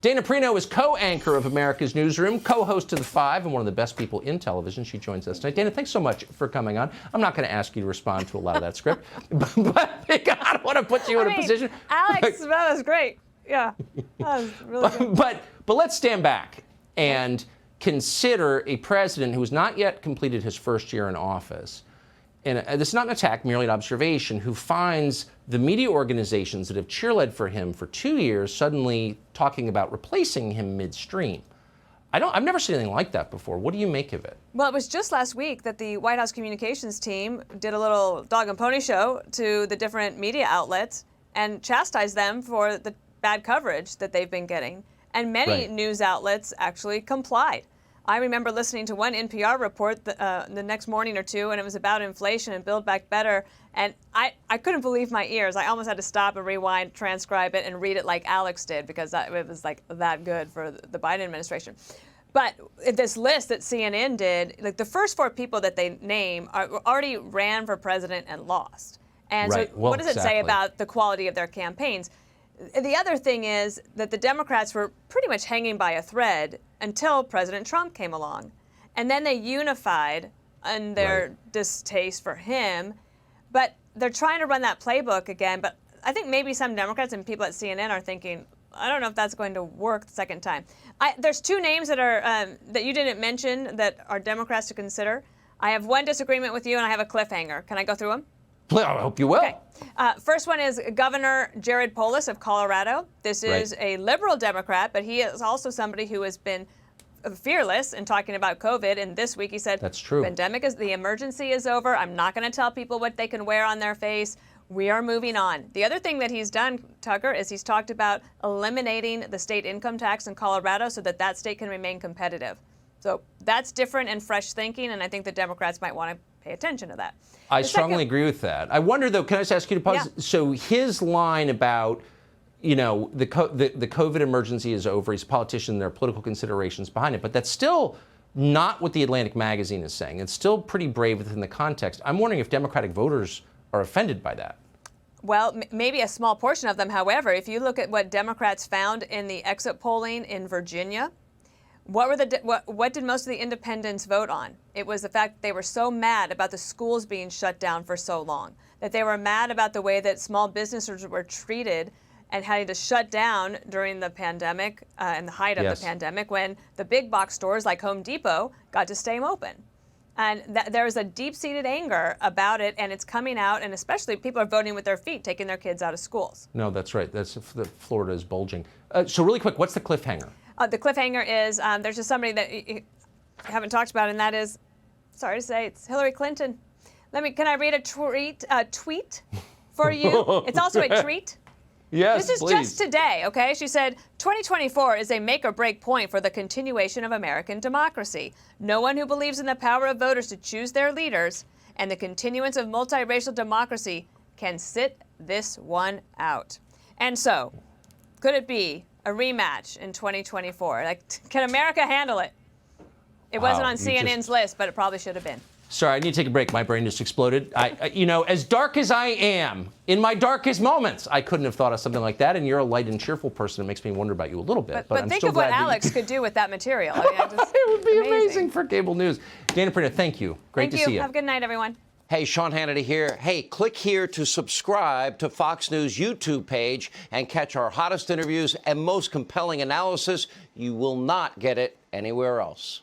Dana Perino is co-anchor of America's Newsroom, co-host of The Five, and one of the best people in television. She joins us tonight. Dana, thanks so much for coming on. I'm not going to ask you to respond to a lot of that script, but I don't want to put you in a position. Alex, that was great. Yeah, that was really good. But let's stand back and consider a president who has not yet completed his first year in office. And this is not an attack, merely an observation, who finds the media organizations that have cheerled for him for 2 years suddenly talking about replacing him midstream. I've never seen anything like that before. What do you make of it? Well, it was just last week that the White House communications team did a little dog and pony show to the different media outlets and chastised them for the bad coverage that they've been getting. And many news outlets actually complied. I remember listening to one NPR report the next morning or two, and it was about inflation and Build Back Better, and I couldn't believe my ears. I almost had to stop and rewind, transcribe it, and read it like Alex did, because it was like that good for the Biden administration. But this list that CNN did, like the first 4 people that they name already ran for president and lost. And so what does it say about the quality of their campaigns? The other thing is that the Democrats were pretty much hanging by a thread until President Trump came along. And then they unified in their distaste for him. But they're trying to run that playbook again. But I think maybe some Democrats and people at CNN are thinking, I don't know if that's going to work the second time. There's 2 names that are that you didn't mention that are Democrats to consider. I have one disagreement with you, and I have a cliffhanger. Can I go through them? I hope you will. Okay. First one is Governor Jared Polis of Colorado. This is a liberal Democrat, but he is also somebody who has been fearless in talking about COVID. And this week he said, that's true. The emergency is over. I'm not going to tell people what they can wear on their face. We are moving on. The other thing that he's done, Tucker, is he's talked about eliminating the state income tax in Colorado so that that state can remain competitive. So that's different and fresh thinking, and I think the Democrats might want to pay attention to that. I strongly agree with that. I wonder, though, can I just ask you to pause? Yeah. So his line about, the COVID emergency is over, he's a politician, there are political considerations behind it, but that's still not what the Atlantic magazine is saying. It's still pretty brave within the context. I'm wondering if Democratic voters are offended by that. Well, maybe a small portion of them. However, if you look at what Democrats found in the exit polling in Virginia, what did most of the independents vote on? It was the fact that they were so mad about the schools being shut down for so long, that they were mad about the way that small businesses were treated and having to shut down during the pandemic and the height of the pandemic, when the big box stores like Home Depot got to stay open. And there is a deep-seated anger about it, and it's coming out, and especially people are voting with their feet, taking their kids out of schools. No, that's right. Florida is bulging. So really quick, what's the cliffhanger? The cliffhanger is there's just somebody that you haven't talked about, and that is, sorry to say, it's Hillary Clinton. Can I read a tweet for you? It's also a treat. Yes, this is just today, okay? She said, 2024 is a make-or-break point for the continuation of American democracy. No one who believes in the power of voters to choose their leaders and the continuance of multiracial democracy can sit this one out. And so, could it be a rematch in 2024? Like, can America handle it? It wasn't on CNN's list, but it probably should have been. Sorry, I need to take a break. My brain just exploded. As dark as I am, in my darkest moments, I couldn't have thought of something like that. And you're a light and cheerful person. It makes me wonder about you a little bit. But think of what Alex could do with that material. It would be amazing for cable news. Dana Perino, thank you. Great to see you. Have a good night, everyone. Hey, Sean Hannity here. Hey, click here to subscribe to Fox News YouTube page and catch our hottest interviews and most compelling analysis. You will not get it anywhere else.